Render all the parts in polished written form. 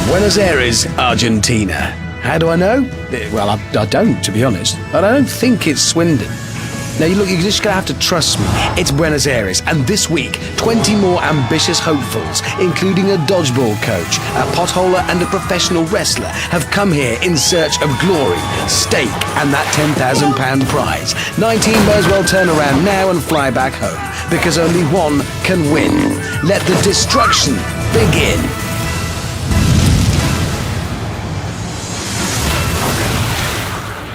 Buenos Aires, Argentina. How do I know? Well, I don't, to be honest. But I don't think it's Swindon. Now, you're just going to have to trust me. It's Buenos Aires, and this week, 20 more ambitious hopefuls, including a dodgeball coach, a potholer and a professional wrestler, have come here in search of glory, stake, and that £10,000 prize. 19 may as well turn around now and fly back home, because only one can win. Let the destruction begin.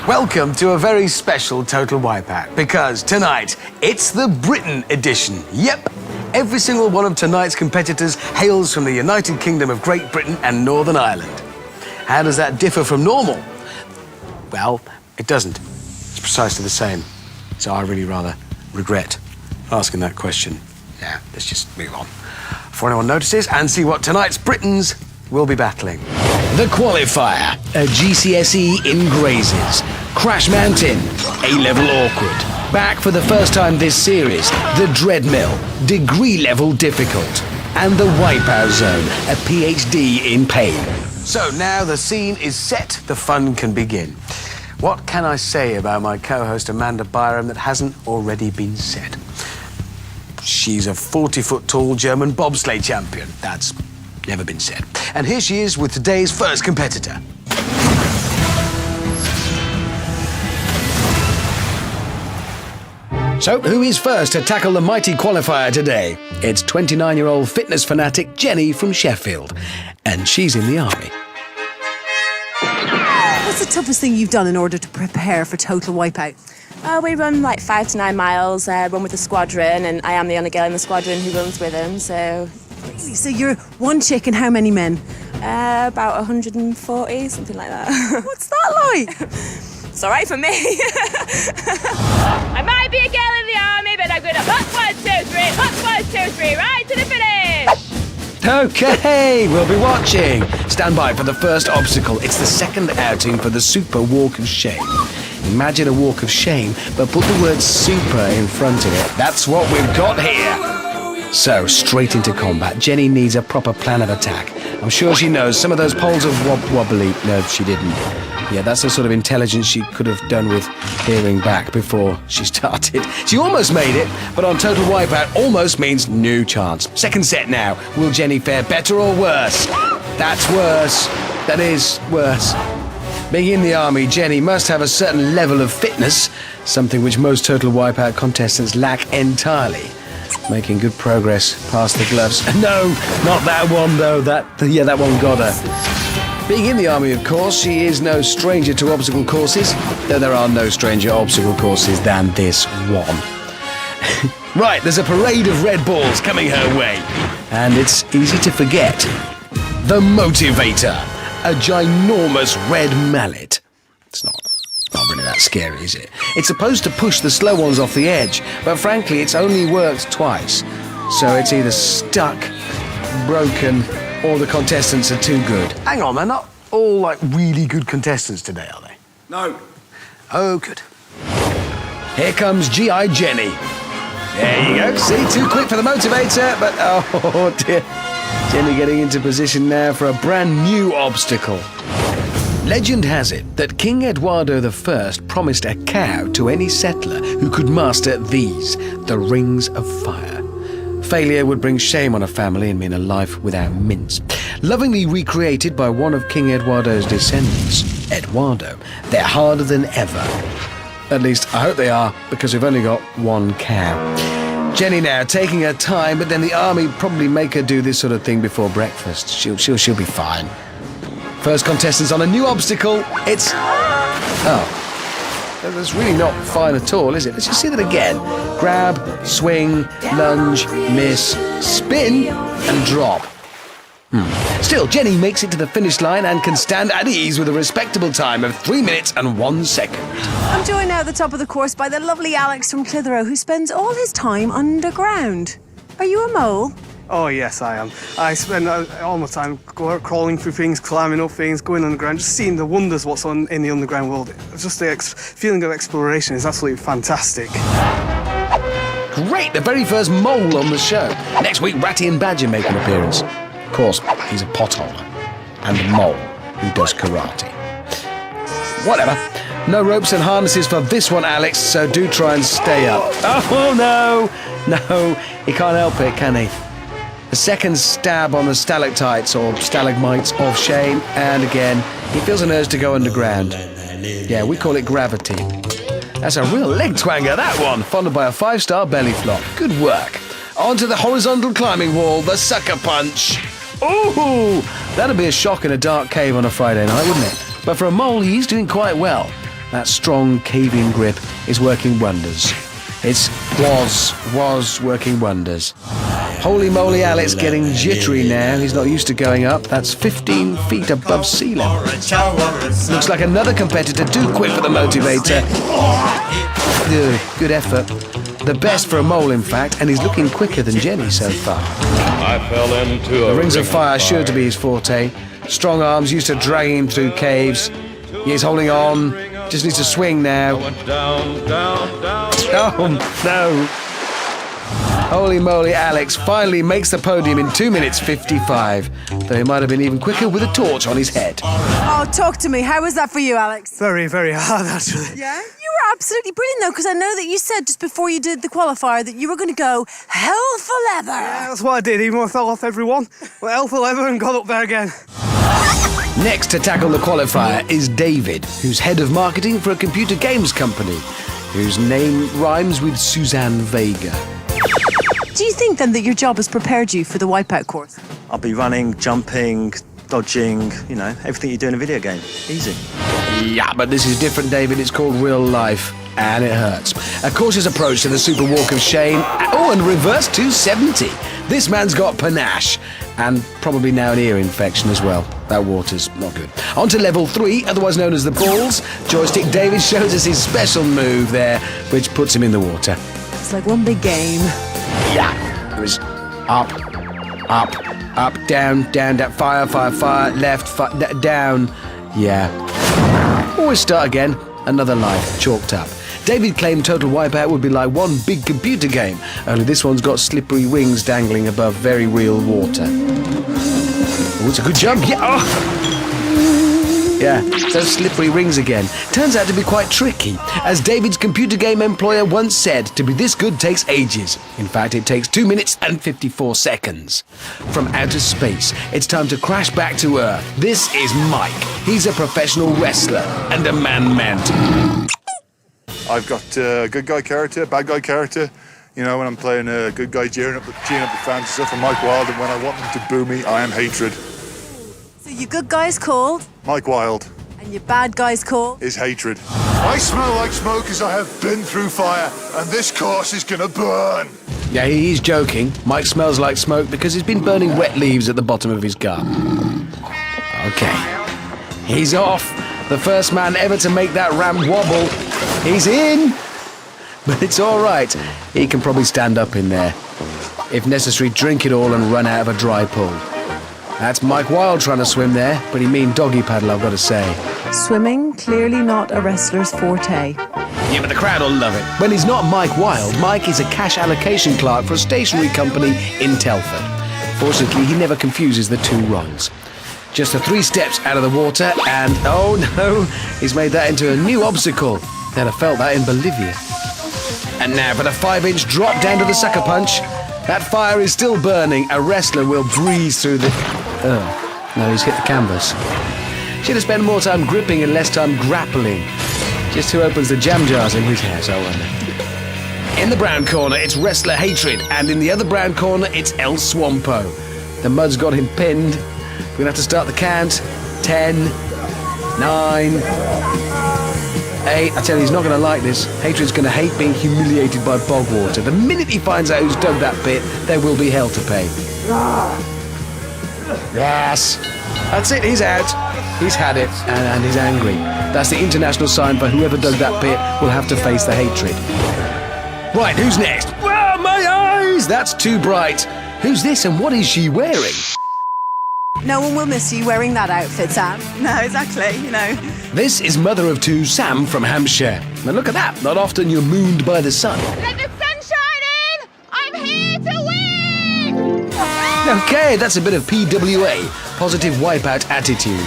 Welcome to a very special Total Wipeout, because tonight, it's the Britain edition. Yep, every single one of tonight's competitors hails from the United Kingdom of Great Britain and Northern Ireland. How does that differ from normal? Well, it doesn't. It's precisely the same. So I really rather regret asking that question. Yeah, let's just move on. Before anyone notices, and see what tonight's Britons will be battling. The Qualifier, a GCSE in Grazes. Crash Mountain, A-level awkward. Back for the first time this series, the Dreadmill, degree level difficult. And the Wipeout Zone, a PhD in pain. So now the scene is set, the fun can begin. What can I say about my co-host Amanda Byram that hasn't already been said? She's a 40-foot-tall German bobsleigh champion. That's never been said. And here she is with today's first competitor. So, who is first to tackle the mighty qualifier today? It's 29-year-old fitness fanatic Jenny from Sheffield. And she's in the army. What's the toughest thing you've done in order to prepare for Total Wipeout? We run like 5 to 9 miles, run with the squadron, and I am the only girl in the squadron who runs with them, so... Really? So you're one chick and how many men? About 140, something like that. What's that like? It's all right for me. I might be a girl in the army, but I'm going to hot 1, 2, 3, hot 1, 2, 3, right to the finish. Okay, we'll be watching. Stand by for the first obstacle. It's the second outing for the Super Walk of Shame. Imagine a walk of shame, but put the word super in front of it. That's what we've got here. So, straight into combat. Jenny needs a proper plan of attack. I'm sure she knows some of those poles are wobbly. No, she didn't. Yeah, that's the sort of intelligence she could have done with hearing back before she started. She almost made it, but on Total Wipeout, almost means no chance. Second set now. Will Jenny fare better or worse? That's worse. That is worse. Being in the army, Jenny must have a certain level of fitness, something which most Total Wipeout contestants lack entirely. Making good progress past the gloves. No, not that one, though. That one got her. Being in the army, of course, she is no stranger to obstacle courses, though there are no stranger obstacle courses than this one. Right, there's a parade of red balls coming her way. And it's easy to forget. The Motivator, a ginormous red mallet. It's not really that scary, is it? It's supposed to push the slow ones off the edge, but frankly, it's only worked twice. So it's either stuck, broken, or the contestants are too good. Hang on, they're not all, like, really good contestants today, are they? No. Oh, good. Here comes G.I. Jenny. There you go. See, too quick for the Motivator, but oh dear. Jenny getting into position now for a brand new obstacle. Legend has it that King Eduardo I promised a cow to any settler who could master these, the Rings of Fire. Failure would bring shame on a family and mean a life without mince. Lovingly recreated by one of King Eduardo's descendants, Eduardo, they're harder than ever. At least, I hope they are, because we've only got one cow. Jenny now taking her time, but then the army probably make her do this sort of thing before breakfast. She'll be fine. First contestant's on a new obstacle. It's... Oh. That's really not fine at all, is it? Let's just see that again. Grab, swing, lunge, miss, spin, and drop. Still, Jenny makes it to the finish line and can stand at ease with a respectable time of 3 minutes and 1 second. I'm joined now at the top of the course by the lovely Alex from Clitheroe, who spends all his time underground. Are you a mole? Oh, yes, I am. I spend all my time crawling through things, climbing up things, going underground, just seeing the wonders what's on in the underground world. Just the feeling of exploration is absolutely fantastic. Great, the very first mole on the show. Next week, Ratty and Badger make an appearance. course, he's a potholer and a mole who does karate. Whatever. No ropes and harnesses for this one, Alex, so do try and stay up. Oh, no! No, he can't help it, can he? A second stab on the stalactites or stalagmites of shame, and again, he feels an urge to go underground. Yeah, we call it gravity. That's a real leg twanger, that one, followed by a 5-star belly flop. Good work. Onto the horizontal climbing wall, the sucker punch. Ooh, that'd be a shock in a dark cave on a Friday night, wouldn't it? But for a mole, he's doing quite well. That strong cave-in grip is working wonders. It was working wonders. Holy moly, Alex getting jittery now. He's not used to going up. That's 15 feet above sea level. Looks like another competitor. Do quick for the motivator. Good effort. The best for a mole, in fact, and he's looking quicker than Jenny so far. I fell into The rings of fire sure to be his forte. Strong arms used to dragging him through caves. He's holding on. Just needs to swing now. Oh, no. Holy moly, Alex finally makes the podium in 2 minutes 55. Though he might have been even quicker with a torch on his head. Oh, talk to me. How was that for you, Alex? Very, very hard, actually. Yeah? You were absolutely brilliant, though, because I know that you said just before you did the qualifier that you were going to go hell for leather. Yeah, that's what I did, even though I fell off every one. Went hell for leather and got up there again. Next to tackle the qualifier is David, who's head of marketing for a computer games company, whose name rhymes with Suzanne Vega. Do you think, then, that your job has prepared you for the Wipeout course? I'll be running, jumping, dodging, everything you do in a video game. Easy. Yeah, but this is different, David. It's called real life, and it hurts. A cautious approach to the Super Walk of Shame. Oh, and reverse 270. This man's got panache, and probably now an ear infection as well. That water's not good. On to level 3, otherwise known as the balls. Joystick David shows us his special move there, which puts him in the water. It's like one big game. Yeah, it was up, down, fire, left, down. Yeah. Always start again. Another life chalked up. David claimed Total Wipeout would be like one big computer game, only this one's got slippery wings dangling above very real water. Oh, it's a good jump. Yeah. Oh. Yeah, those slippery rings again. Turns out to be quite tricky. As David's computer game employer once said, to be this good takes ages. In fact, it takes 2 minutes and 54 seconds. From outer space, it's time to crash back to Earth. This is Mike. He's a professional wrestler and a man-mountain. I've got a good guy character, bad guy character. When I'm playing a good guy cheering up the fans and stuff, I'm Mike Wilde, and when I want them to boo me, I am hatred. So your good guy's called? Mike Wilde. And your bad guy's called? Is hatred. I smell like smoke as I have been through fire, and this course is gonna burn. Yeah, he's joking. Mike smells like smoke because he's been burning wet leaves at the bottom of his garden. Okay. He's off. The first man ever to make that ramp wobble. He's in. But it's all right. He can probably stand up in there. If necessary, drink it all and run out of a dry pool. That's Mike Wilde trying to swim there. Pretty mean doggy paddle, I've got to say. Swimming, clearly not a wrestler's forte. Yeah, but the crowd will love it. When he's not Mike Wilde, Mike is a cash allocation clerk for a stationery company in Telford. Fortunately, he never confuses the two roles. Just the 3 steps out of the water, and oh no, he's made that into a new obstacle. They'd have felt that in Bolivia. And now for the 5-inch drop down to the sucker punch. That fire is still burning. A wrestler will breeze through the... Oh, no, he's hit the canvas. Should have spent more time gripping and less time grappling. Just who opens the jam jars in his house, I wonder. In the brown corner, it's wrestler Hatred, and in the other brown corner, it's El Swampo. The mud's got him pinned. We're going to have to start the count. 10, 9, 8. I tell you, he's not going to like this. Hatred's going to hate being humiliated by bog water. The minute he finds out who's dug that pit, there will be hell to pay. Yes. That's it, he's out. He's had it, and he's angry. That's the international sign for whoever dug that pit will have to face the hatred. Right, who's next? Well, my eyes! That's too bright. Who's this and what is she wearing? No one will miss you wearing that outfit, Sam. No, exactly, This is mother of 2, Sam from Hampshire. Now look at that, not often you're mooned by the sun. Let the sun shine in! I'm here to win! No, Okay, that's a bit of PWA, positive wipeout attitude.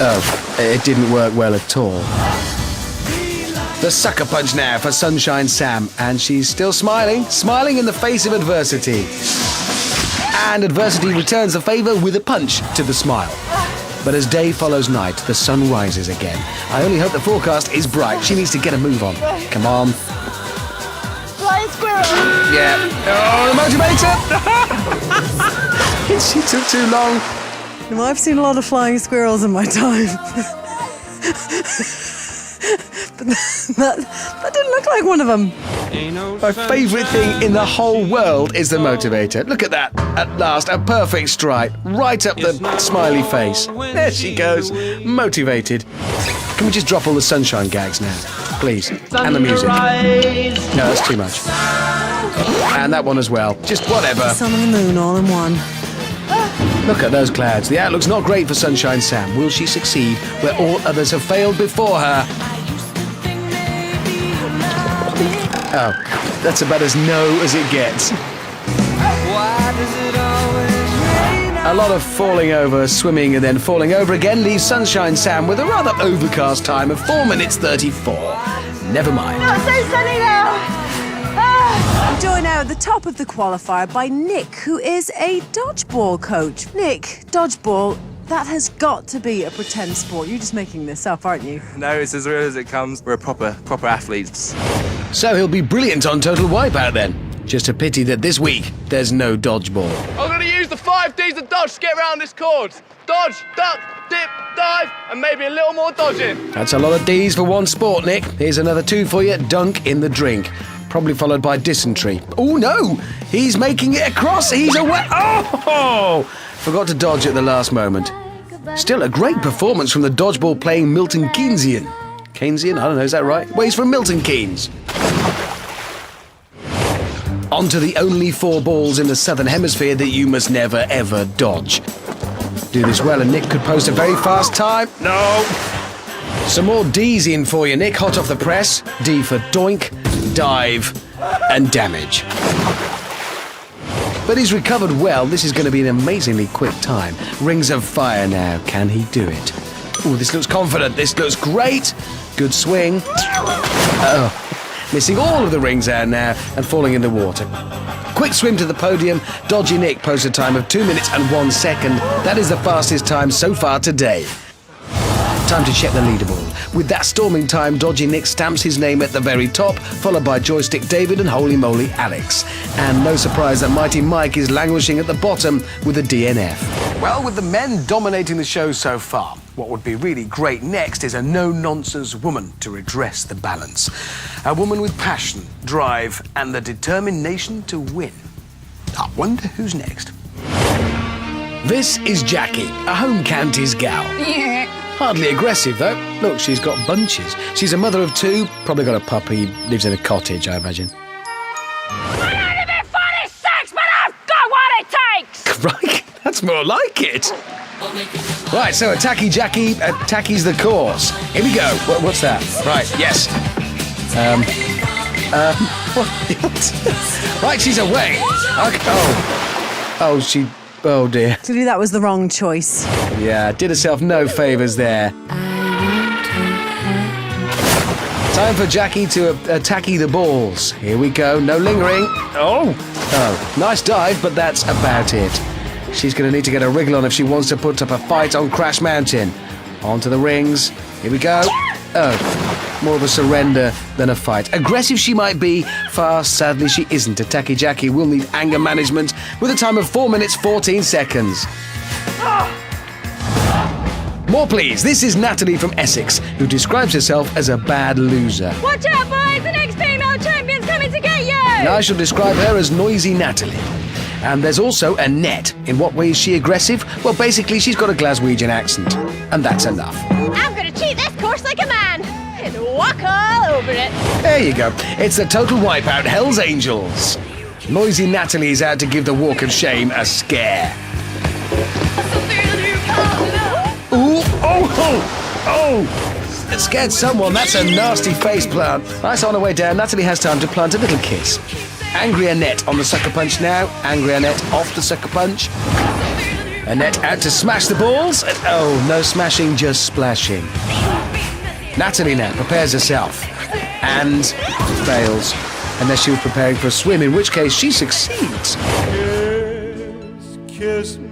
Oh, it didn't work well at all. The sucker punch now for Sunshine Sam, and she's still smiling in the face of adversity. And adversity returns the favour with a punch to the smile. But as day follows night, the sun rises again. I only hope the forecast is bright. She needs to get a move on. Come on. Flying squirrel. Yeah. Oh, the motivator! She took too long. Now, I've seen a lot of flying squirrels in my time. But that didn't look like one of them. My favourite thing in the whole world is the motivator. Look at that. At last, a perfect strike. Right up the smiley face. There she goes. Motivated. Can we just drop all the sunshine gags now? Please. And the music. No, that's too much. And that one as well. Just whatever. Sun and the moon all in one. Look at those clouds. The outlook's not great for Sunshine Sam. Will she succeed where all others have failed before her? Oh, that's about as no as it gets. A lot of falling over, swimming, and then falling over again leaves Sunshine Sam with a rather overcast time of 4 minutes 34. Never mind. Not so sunny now. I'm joined now at the top of the qualifier by Nick, who is a dodgeball coach. Nick, dodgeball, that has got to be a pretend sport. You're just making this up, aren't you? No, it's as real as it comes. We're proper athletes. So he'll be brilliant on Total Wipeout then. Just a pity that this week there's no dodgeball. I'm going to use the 5 Ds of dodge to get around this course. Dodge, duck, dip, dive, and maybe a little more dodging. That's a lot of Ds for one sport, Nick. Here's another 2 for you. Dunk in the drink. Probably followed by dysentery. Oh, no! He's making it across. He's away. Oh! Forgot to dodge at the last moment. Still a great performance from the dodgeball playing Milton Keynesian. Keynesian? I don't know, is that right? Well, he's from Milton Keynes. On to the only 4 balls in the Southern Hemisphere that you must never, ever dodge. Do this well and Nick could post a very fast time. No! Some more D's in for you, Nick. Hot off the press. D for doink, dive, and damage. But he's recovered well. This is going to be an amazingly quick time. Rings of fire now. Can he do it? Oh, this looks confident. This looks great. Good swing. Oh, missing all of the rings out now and falling in the water. Quick swim to the podium. Dodgy Nick posts a time of 2 minutes and 1 second. That is the fastest time so far today. Time to check the leaderboard. With that storming time, Dodgy Nick stamps his name at the very top, followed by Joystick David and Holy Moly Alex. And no surprise that Mighty Mike is languishing at the bottom with a DNF. Well, with the men dominating the show so far, what would be really great next is a no-nonsense woman to redress the balance. A woman with passion, drive, and the determination to win. I wonder who's next. This is Jackie, a home counties gal. Hardly aggressive, though. Look, she's got bunches. She's a mother of 2, probably got a puppy, lives in a cottage, I imagine. I might be 46, but I've got what it takes. Right, that's more like it. Right, so Attacky Jackie, Attacky's the course. Here we go. What's that? Right, yes. What? Right, she's away. Okay. Oh dear. Clearly that was the wrong choice. Yeah, did herself no favours there. Time for Jackie to attacky the balls. Here we go, no lingering. Oh, nice dive, but that's about it. She's going to need to get a wriggle on if she wants to put up a fight on Crash Mountain. Onto the rings. Here we go. Oh, more of a surrender than a fight. Aggressive she might be, fast, sadly she isn't. Attacky Jackie will need anger management with a time of 4 minutes 14 seconds. More please, this is Natalie from Essex, who describes herself as a bad loser. Watch out, boys! The next female champion's coming to get you! And I shall describe her as Noisy Natalie. And there's also Annette. In what way is she aggressive? Well, basically, she's got a Glaswegian accent. And that's enough. I'm gonna cheat this course like a man and walk all over it. There you go. It's the Total Wipeout Hell's Angels. Noisy Natalie is out to give the Walk of Shame a scare. Ooh, oh! It scared someone. That's a nasty face plant. Nice on her way down. Natalie has time to plant a little kiss. Angry Annette on the sucker punch now. Angry Annette off the sucker punch. Annette out to smash the balls. And, oh, no smashing, just splashing. Natalie now prepares herself and fails. Unless she was preparing for a swim, in which case she succeeds.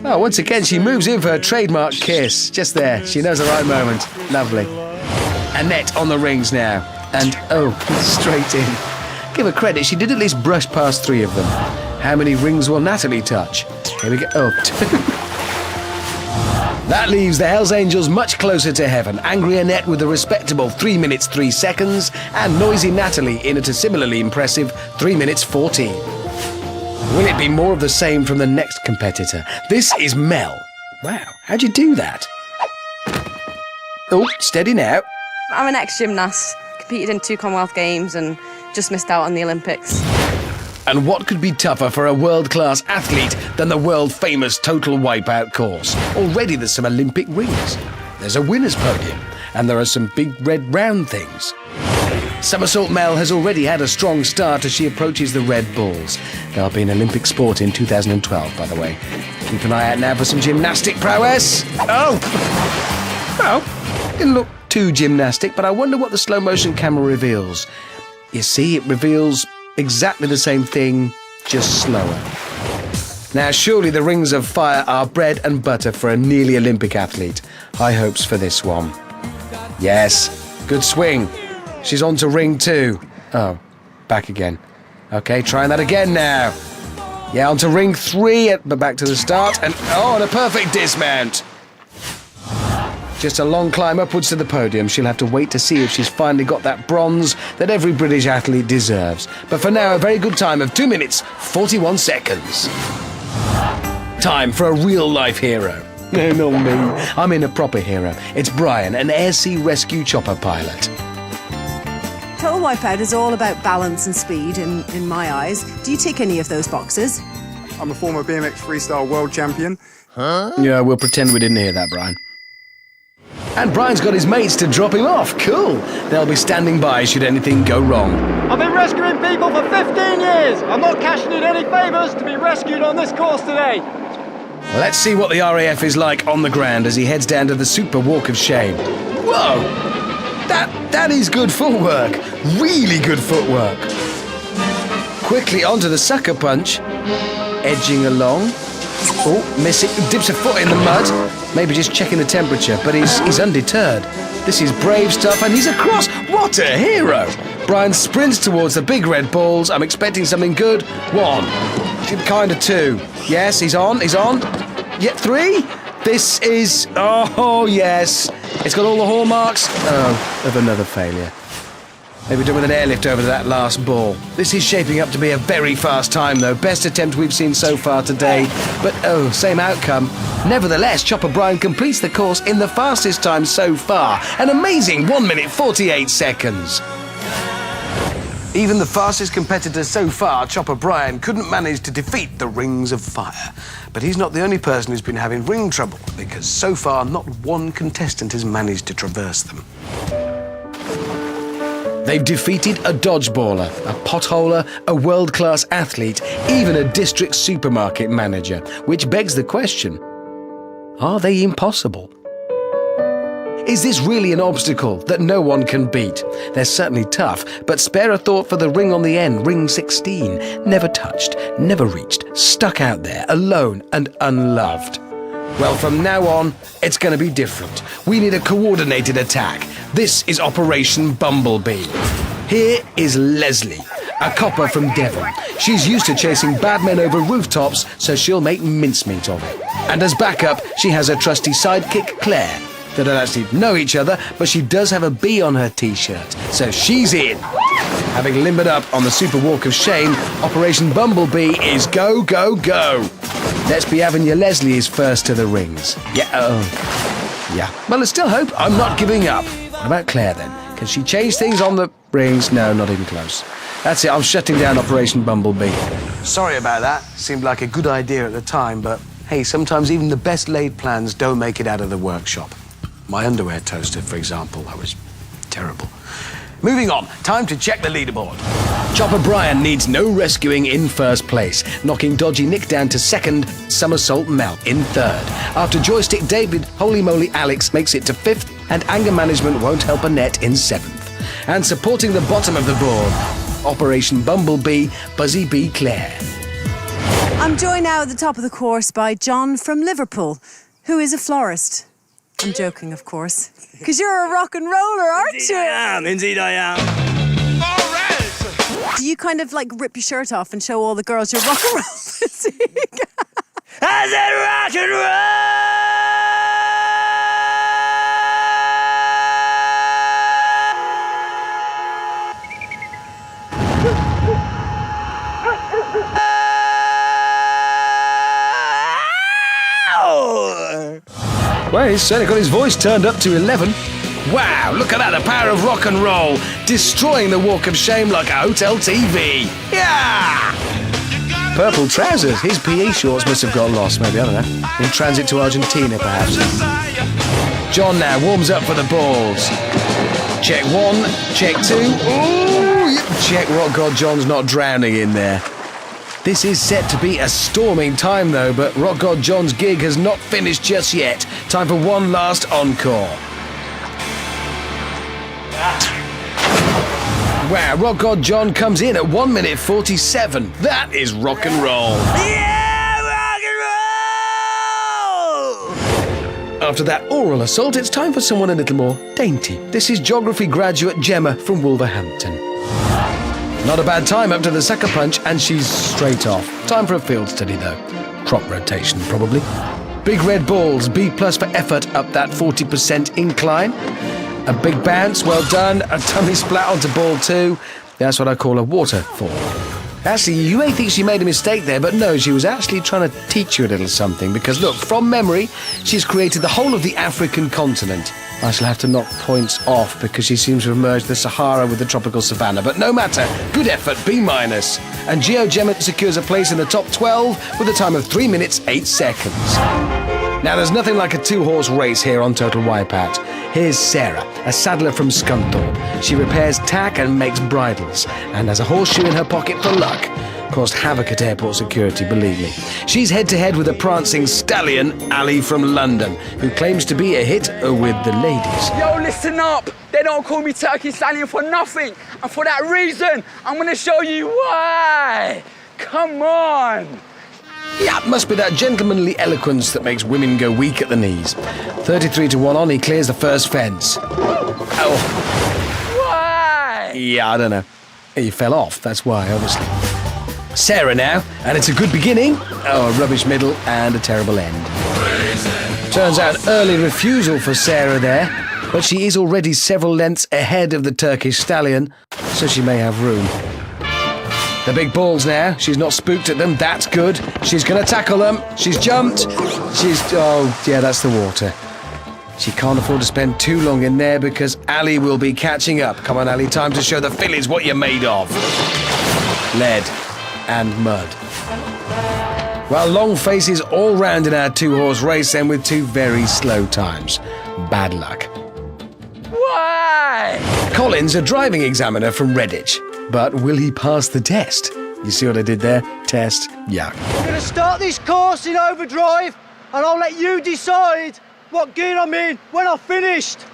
Oh, once again, she moves in for her trademark kiss. Just there. She knows the right moment. Lovely. Annette on the rings now. And, oh, straight in. Give her credit, she did at least brush past 3 of them. How many rings will Natalie touch? Here we go. Oh, 2. That leaves the Hells Angels much closer to heaven. Angry Annette with a respectable 3 minutes 3 seconds, and Noisy Natalie in at a similarly impressive 3 minutes 14. Will it be more of the same from the next competitor? This is Mel. Wow, how'd you do that? Oh, steady now. I'm an ex-gymnast, competed in 2 Commonwealth Games and just missed out on the Olympics. And what could be tougher for a world-class athlete than the world-famous Total Wipeout course? Already there's some Olympic rings. There's a winner's podium, and there are some big red round things. Somersault Mel has already had a strong start as she approaches the red balls. There'll be an Olympic sport in 2012, by the way. Keep an eye out now for some gymnastic prowess. Oh! Well, didn't look too gymnastic, but I wonder what the slow-motion camera reveals. You see, it reveals exactly the same thing, just slower. Now, surely the rings of fire are bread and butter for a nearly Olympic athlete. High hopes for this one. Yes, good swing. She's on to ring 2. Oh, back again. Okay, trying that again now. Yeah, on to ring 3, but back to the start. And, oh, and a perfect dismount. Just a long climb upwards to the podium. She'll have to wait to see if she's finally got that bronze that every British athlete deserves. But for now, a very good time of 2 minutes, 41 seconds. Time for a real-life hero. No, not me. I'm in a proper hero. It's Brian, an air-sea rescue chopper pilot. Total Wipeout is all about balance and speed in my eyes. Do you tick any of those boxes? I'm a former BMX freestyle world champion. Huh? Yeah, we'll pretend we didn't hear that, Brian. And Brian's got his mates to drop him off. Cool. They'll be standing by should anything go wrong. I've been rescuing people for 15 years. I'm not cashing in any favours to be rescued on this course today. Let's see what the RAF is like on the ground as he heads down to the Super Walk of Shame. Whoa! That is good footwork. Really good footwork. Quickly onto the sucker punch. Edging along. Oh, missing. Dips a foot in the mud. Maybe just checking the temperature, but he's undeterred. This is brave stuff, and he's across. What a hero! Brian sprints towards the big red balls. I'm expecting something good. 1. Kind of 2. Yes, he's on. Yet 3. This is... Oh, yes. It's got all the hallmarks of another failure. Maybe done with an airlift over to that last ball. This is shaping up to be a very fast time, though. Best attempt we've seen so far today. But, oh, same outcome. Nevertheless, Chopper Brian completes the course in the fastest time so far. An amazing 1 minute 48 seconds. Even the fastest competitor so far, Chopper Brian, couldn't manage to defeat the Rings of Fire. But he's not the only person who's been having ring trouble, because so far not one contestant has managed to traverse them. They've defeated a dodgeballer, a potholer, a world-class athlete, even a district supermarket manager, which begs the question, are they impossible? Is this really an obstacle that no one can beat? They're certainly tough, but spare a thought for the ring on the end, ring 16. Never touched, never reached, stuck out there, alone and unloved. Well, from now on, it's going to be different. We need a coordinated attack. This is Operation Bumblebee. Here is Leslie, a copper from Devon. She's used to chasing bad men over rooftops, so she'll make mincemeat of it. And as backup, she has her trusty sidekick, Claire. They don't actually know each other, but she does have a bee on her t-shirt, so she's in. Having limbered up on the Super Walk of Shame, Operation Bumblebee is go, go, go. Let's be having your Leslie is first to the rings. Yeah. Well, there's still hope. I'm not giving up. What about Claire, then? Can she change things on the rings? No, not even close. That's it. I'm shutting down Operation Bumblebee. Sorry about that. Seemed like a good idea at the time, but hey, sometimes even the best laid plans don't make it out of the workshop. My underwear toaster, for example, that was terrible. Moving on, time to check the leaderboard. Chopper Brian needs no rescuing in first place, knocking dodgy Nick down to second, Somersault Mel in third. After Joystick David, Holy Moly Alex makes it to fifth, and Anger Management won't help Annette in seventh. And supporting the bottom of the board, Operation Bumblebee, Buzzy B. Clare. I'm joined now at the top of the course by John from Liverpool, who is a florist. I'm joking, of course. Because you're a rock and roller, aren't you? Indeed I am. Do you kind of like rip your shirt off and show all the girls your rock and roll physique? I said rock and roll! Well, he's certainly got his voice turned up to 11. Wow, look at that, the power of rock and roll, destroying the walk of shame like a hotel TV. Yeah! Purple trousers, his PE shorts must have got lost, maybe, I don't know. In transit to Argentina, perhaps. John now warms up for the balls. Check one, check two. Ooh, check what God John's not drowning in there. This is set to be a storming time, though, but Rock God John's gig has not finished just yet. Time for one last encore. Wow, Rock God John comes in at 1 minute 47. That is rock and roll. Yeah, rock and roll! After that oral assault, it's time for someone a little more dainty. This is geography graduate Gemma from Wolverhampton. Not a bad time up to the sucker punch, and she's straight off. Time for a field study, though. Prop rotation, probably. Big red balls, B+ for effort up that 40% incline. A big bounce, well done. A tummy splat onto ball 2. That's what I call a waterfall. Actually, you may think she made a mistake there, but no, she was actually trying to teach you a little something, because look, from memory, she's created the whole of the African continent. I shall have to knock points off because she seems to have merged the Sahara with the tropical savannah, but no matter, good effort, B-. And GeoGemma secures a place in the top 12 with a time of 3 minutes 8 seconds. Now, there's nothing like a 2-horse race here on Total Wipeout. Here's Sarah, a saddler from Scunthorpe. She repairs tack and makes bridles, and has a horseshoe in her pocket for luck. Caused havoc at airport security, believe me. She's head-to-head with a prancing stallion, Ali from London, who claims to be a hit with the ladies. Yo, listen up! They don't call me Turkey Stallion for nothing, and for that reason, I'm gonna show you why! Come on! Yeah, must be that gentlemanly eloquence that makes women go weak at the knees. 33-1 on, he clears the first fence. Oh. Why? Yeah, I don't know. He fell off, that's why, obviously. Sarah now, and it's a good beginning. Oh, a rubbish middle and a terrible end. Turns out early refusal for Sarah there, but she is already several lengths ahead of the Turkish stallion, so she may have room. The big balls now. She's not spooked at them. That's good. She's going to tackle them. She's jumped. Oh, yeah, that's the water. She can't afford to spend too long in there because Ali will be catching up. Come on, Ali, time to show the fillies what you're made of. Lead and mud. Well, long faces all round in our 2-horse race, and with 2 very slow times. Bad luck. Why? Colin's a driving examiner from Redditch. But will he pass the test? You see what I did there? Test, yeah. I'm going to start this course in overdrive, and I'll let you decide what gear I'm in when I've finished.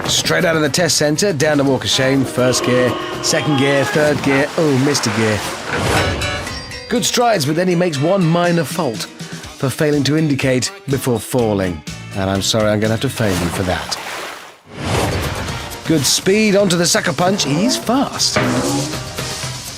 Straight out of the test centre, down the walk of shame. First gear, second gear, third gear. Oh, missed a gear. Good strides, but then he makes one minor fault for failing to indicate before falling. And I'm sorry, I'm going to have to fail you for that. Good speed onto the sucker punch. He's fast.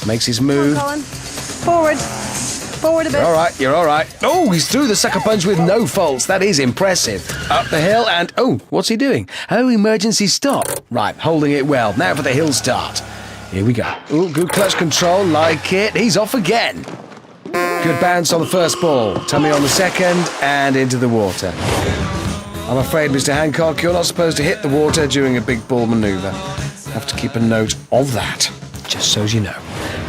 Makes his move. Come on, Colin. Forward. Forward a bit. You're all right. Oh, he's through the sucker punch with no faults. That is impressive. Up the hill and... Oh, what's he doing? Oh, emergency stop. Right, holding it well. Now for the hill start. Here we go. Oh, good clutch control. Like it. He's off again. Good bounce on the first ball. Tummy on the second and into the water. I'm afraid, Mr. Hancock, you're not supposed to hit the water during a big ball manoeuvre. Have to keep a note of that, just so as you know.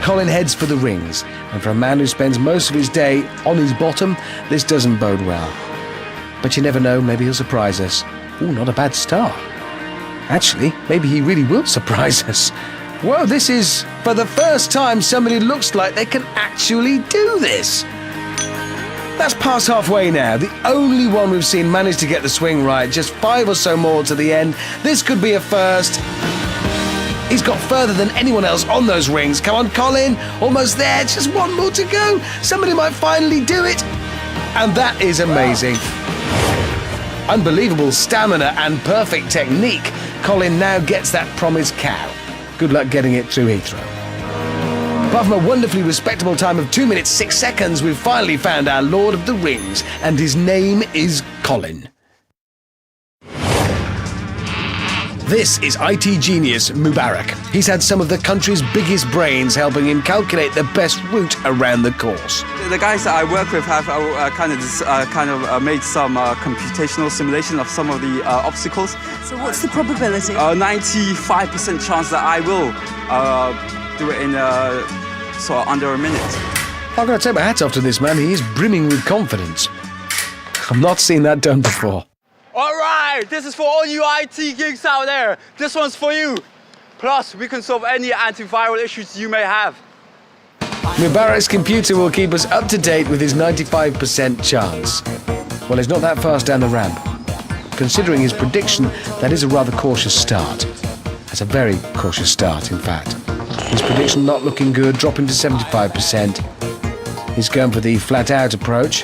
Colin heads for the rings, and for a man who spends most of his day on his bottom, this doesn't bode well. But you never know, maybe he'll surprise us. Ooh, not a bad start. Actually, maybe he really will surprise us. Whoa, this is, for the first time, somebody looks like they can actually do this. That's past halfway now. The only one we've seen manage to get the swing right. Just 5 or so more to the end. This could be a first. He's got further than anyone else on those rings. Come on, Colin. Almost there. Just one more to go. Somebody might finally do it. And that is amazing. Unbelievable stamina and perfect technique. Colin now gets that promised cow. Good luck getting it through Heathrow. Apart from a wonderfully respectable time of 2 minutes 6 seconds, we've finally found our Lord of the Rings, and his name is Colin. This is IT genius Mubarak. He's had some of the country's biggest brains helping him calculate the best route around the course. The guys that I work with have made some computational simulation of some of the obstacles. So what's the probability? 95% chance that I will do it in sort of under a minute. I've got to take my hat off to this man. He is brimming with confidence. I've not seen that done before. All right, this is for all you IT geeks out there. This one's for you. Plus, we can solve any antiviral issues you may have. Mubarak's computer will keep us up to date with his 95% chance. Well, he's not that fast down the ramp. Considering his prediction, that is a rather cautious start. That's a very cautious start, in fact. His prediction not looking good, dropping to 75%. He's going for the flat-out approach.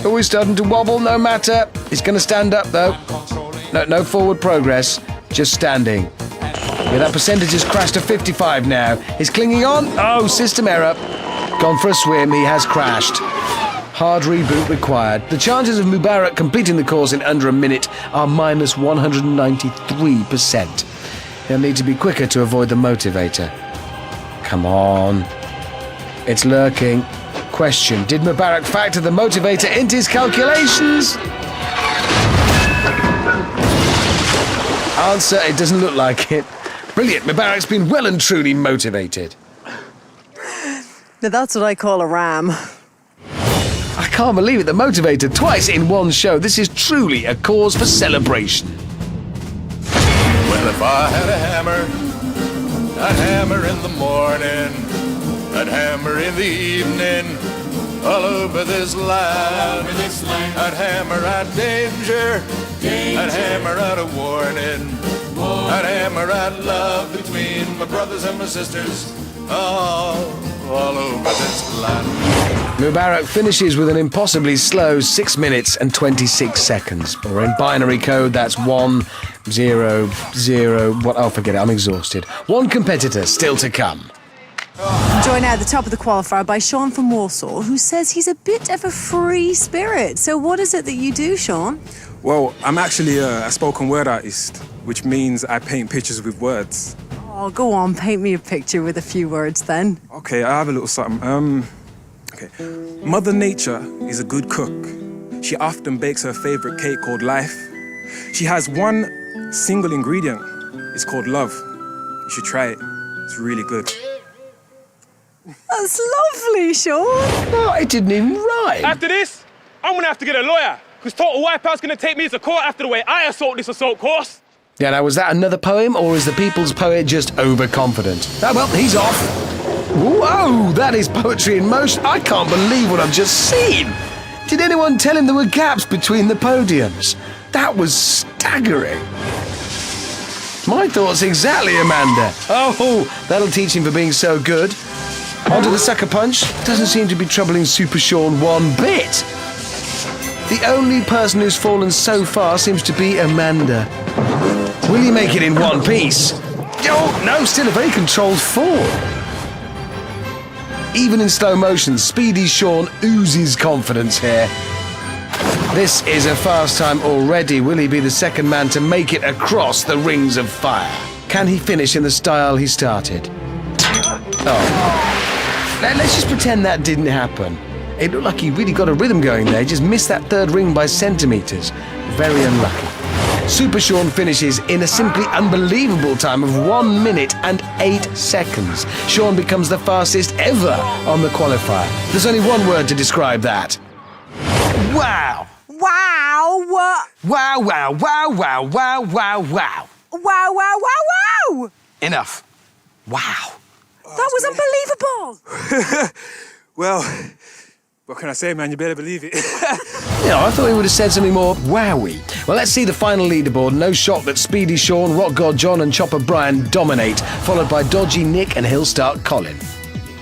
Oh, he's starting to wobble, no matter. He's going to stand up, though. No forward progress, just standing. Yeah, that percentage has crashed to 55 now. He's clinging on. Oh, system error. Gone for a swim, he has crashed. Hard reboot required. The chances of Mubarak completing the course in under a minute are minus 193%. He'll need to be quicker to avoid the motivator. Come on. It's lurking. Question, did Mubarak factor the motivator into his calculations? Answer, it doesn't look like it. Brilliant, Mubarak's been well and truly motivated. Now that's what I call a ram. I can't believe it, the motivator twice in one show. This is truly a cause for celebration. Well, if I had a hammer, I'd hammer in the morning, I'd hammer in the evening, all over this land. I'd hammer out danger, I'd hammer out a warning, I'd hammer out love between my brothers and my sisters, all over this land. Mubarak finishes with an impossibly slow 6 minutes and 26 seconds. Or in binary code, that's 1, 0, 0, what? Oh, forget it, I'm exhausted. One competitor still to come. Join now at the top of the qualifier by Sean from Warsaw, who says he's a bit of a free spirit. So what is it that you do, Sean? Well, I'm actually a spoken word artist, which means I paint pictures with words. Oh, go on, paint me a picture with a few words then. Okay, I have a little something. Okay. Mother Nature is a good cook. She often bakes her favorite cake called life. She has one single ingredient. It's called love. You should try it. It's really good. That's lovely, Sean. Oh, it didn't even rhyme. After this, I'm gonna have to get a lawyer, because Total Wipeout's gonna take me to court after the way I assault this assault course. Yeah, now, was that another poem, or is the people's poet just overconfident? Oh, well, he's off. Whoa, that is poetry in motion. I can't believe what I've just seen. Did anyone tell him there were gaps between the podiums? That was staggering. My thoughts exactly, Amanda. Oh, that'll teach him for being so good. Onto the sucker punch. Doesn't seem to be troubling Super Sean one bit. The only person who's fallen so far seems to be Amanda. Will he make it in one piece? Oh, no, still a very controlled fall. Even in slow motion, Speedy Sean oozes confidence here. This is a fast time already. Will he be the second man to make it across the rings of fire? Can he finish in the style he started? Oh. Let's just pretend that didn't happen. It looked like he really got a rhythm going there. He just missed that third ring by centimetres. Very unlucky. Super Sean finishes in a simply unbelievable time of 1 minute and 8 seconds. Sean becomes the fastest ever on the qualifier. There's only one word to describe that. Wow! Wow! Wow, wow, wow, wow, wow, wow, wow. Wow, wow, wow, wow! Enough. Wow. That was unbelievable! Well, what can I say, man? You better believe it. I thought he would have said something more wowie. Well, let's see the final leaderboard. No shock that Speedy Sean, Rock God John and Chopper Brian dominate, followed by Dodgy Nick and Hillstart Colin.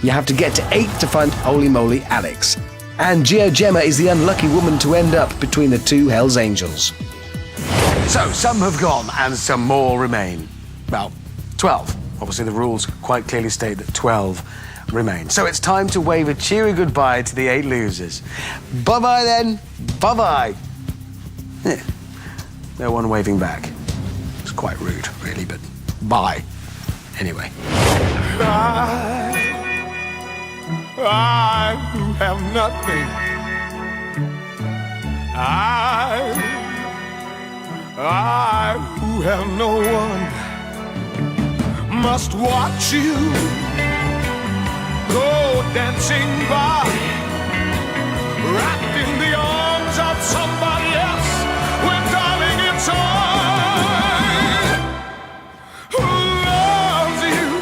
You have to get to 8 to find Holy Moly Alex. And Geo Gemma is the unlucky woman to end up between the two Hells Angels. So, some have gone and some more remain. Well, 12. Obviously, the rules quite clearly state that 12 remain. So it's time to wave a cheery goodbye to the 8 losers. Bye-bye, then. Bye-bye. Yeah. No one waving back. It's quite rude, really, but bye. Anyway. I who have nothing. I who have no one must watch you go dancing by, wrapped in the arms of somebody else, when darling it's I who loves you.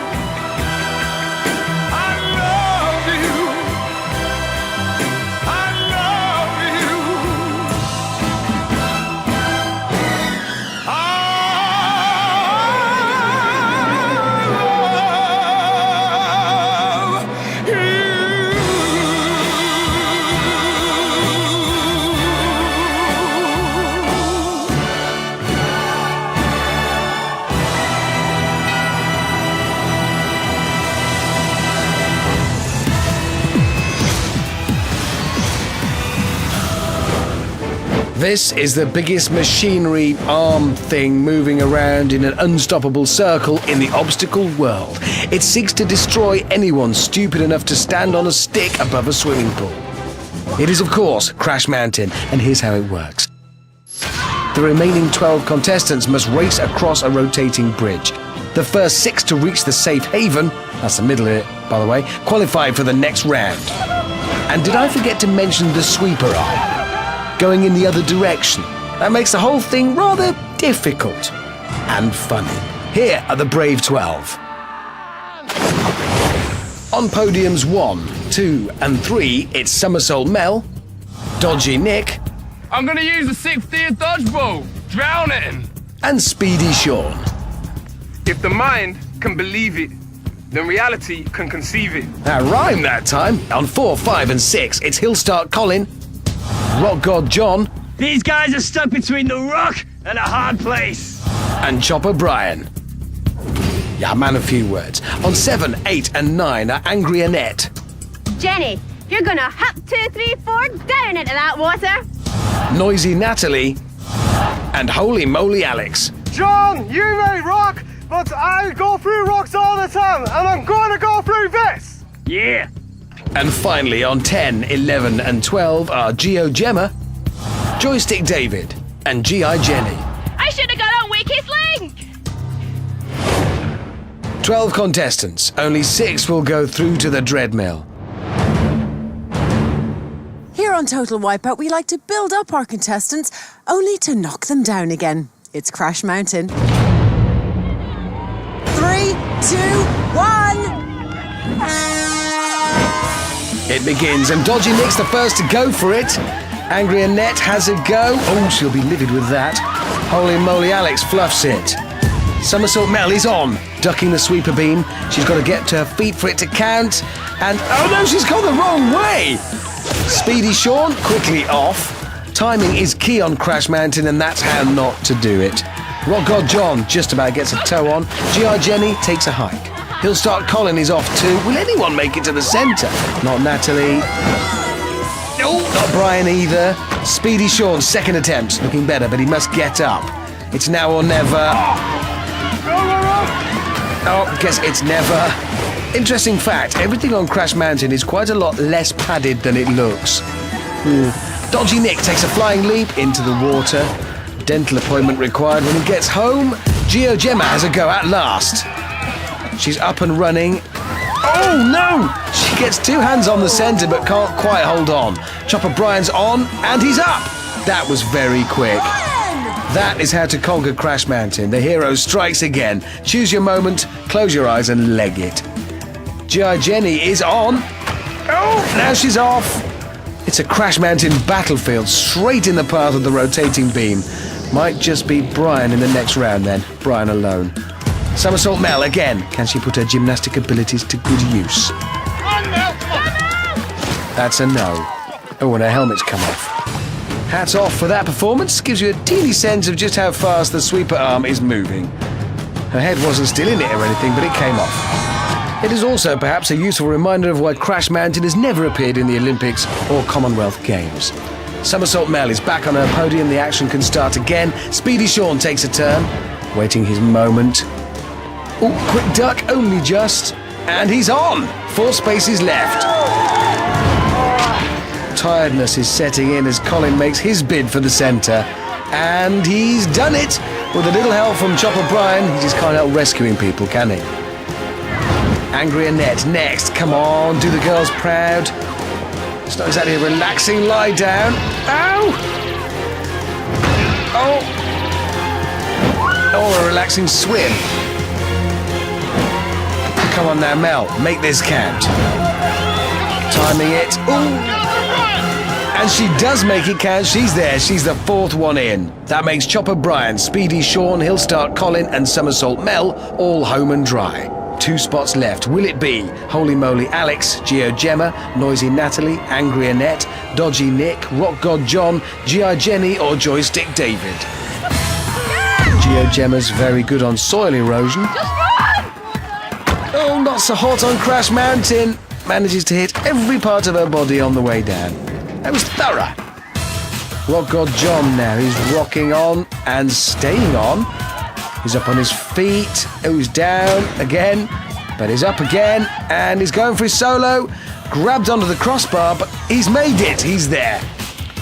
I love you. I love you. This is the biggest machinery arm thing moving around in an unstoppable circle in the obstacle world. It seeks to destroy anyone stupid enough to stand on a stick above a swimming pool. It is, of course, Crash Mountain, and here's how it works. The remaining 12 contestants must race across a rotating bridge. The first 6 to reach the safe haven, that's the middle of it, by the way, qualify for the next round. And did I forget to mention the sweeper arm? Going in the other direction. That makes the whole thing rather difficult and funny. Here are the Brave 12. On podiums 1, 2 and 3, it's Somersault Mel, Dodgy Nick, I'm gonna use the 6th tier dodgeball. Drown it. And Speedy Sean. If the mind can believe it, then reality can conceive it. That rhymed that time. On 4, 5 and 6, it's Hillstart Colin, Rock God John. These guys are stuck between the rock and a hard place. And Chopper Brian. Yeah, man of few words. On 7, 8 and 9 are Angry Annette. Jenny, you're gonna hop 2, 3, 4 down into that water. Noisy Natalie. And Holy Moly Alex. John, you may rock, but I go through rocks all the time, and I'm gonna go through this. Yeah. And finally, on 10, 11 and 12 are Geo Gemma, Joystick David, and G.I. Jenny. I should have got on Weakest Link! 12 contestants, only 6 will go through to the Dreadmill. Here on Total Wipeout, we like to build up our contestants, only to knock them down again. It's Crash Mountain. 3, 2, 1... It begins, and Dodgy Nick's the first to go for it. Angry Annette has a go. Oh, she'll be livid with that. Holy Moly Alex fluffs it. Somersault Mel is on, ducking the sweeper beam. She's got to get to her feet for it to count. And, oh no, she's gone the wrong way! Speedy Sean quickly off. Timing is key on Crash Mountain, and that's how not to do it. Rock God John just about gets a toe on. G.I. Jenny takes a hike. Hillstart Colin is off too. Will anyone make it to the centre? Not Natalie. No, not Brian either. Speedy Sean's second attempt. Looking better, but he must get up. It's now or never. Oh, guess it's never. Interesting fact, everything on Crash Mountain is quite a lot less padded than it looks. Dodgy Nick takes a flying leap into the water. Dental appointment required when he gets home. Geo Gemma has a go at last. She's up and running. Oh no! She gets 2 hands on the centre but can't quite hold on. Chopper Brian's on and he's up. That was very quick. That is how to conquer Crash Mountain. The hero strikes again. Choose your moment, close your eyes and leg it. G.I. Jenny is on. Oh, now she's off. It's a Crash Mountain battlefield, straight in the path of the rotating beam. Might just be Brian in the next round then. Brian alone. Somersault Mel again. Can she put her gymnastic abilities to good use? That's a no. Oh, and her helmet's come off. Hats off for that performance. Gives you a teeny sense of just how fast the sweeper arm is moving. Her head wasn't still in it or anything, but it came off. It is also perhaps a useful reminder of why Crash Mountain has never appeared in the Olympics or Commonwealth Games. Somersault Mel is back on her podium. The action can start again. Speedy Sean takes a turn, waiting his moment. Oh, quick duck, only just. And he's on. 4 spaces left. Tiredness is setting in as Colin makes his bid for the centre. And he's done it! With a little help from Chopper Brian, he just can't help rescuing people, can he? Angry Annette next. Come on, do the girls proud. It's not exactly a relaxing lie down. Ow! Oh, a relaxing swim. Come on now, Mel, make this count. Timing it. Ooh! And she does make it count. She's there. She's the 4th one in. That makes Chopper Brian, Speedy Sean, He'll Start Colin and Somersault Mel all home and dry. 2 spots left. Will it be Holy Moly Alex, Geo Gemma, Noisy Natalie, Angry Annette, Dodgy Nick, Rock God John, G.I. Jenny or Joystick David? Geo Gemma's very good on soil erosion. Oh, not so hot on Crash Mountain. Manages to hit every part of her body on the way down. That was thorough. Rock God John now. He's rocking on and staying on. He's up on his feet. Oh, he's down again. But he's up again. And he's going for his solo. Grabbed onto the crossbar, but he's made it. He's there.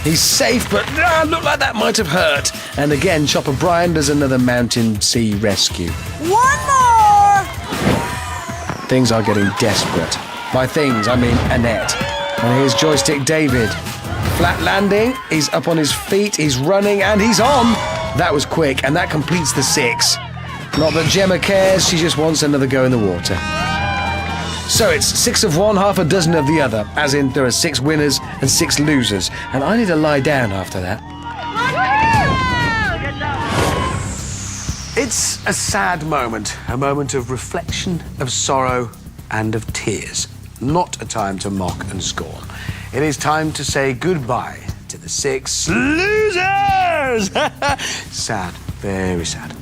He's safe, but looked like that might have hurt. And again, Chopper Brian does another Mountain Sea rescue. One more! Things are getting desperate. By things, I mean Annette. And here's Joystick David. Flat landing, he's up on his feet, he's running, and he's on! That was quick, and that completes the 6. Not that Gemma cares, she just wants another go in the water. So it's 6 of one, half a dozen of the other, as in there are 6 winners and 6 losers, and I need to lie down after that. It's a sad moment, a moment of reflection, of sorrow, and of tears. Not a time to mock and scorn. It is time to say goodbye to the 6 losers! Sad, very sad.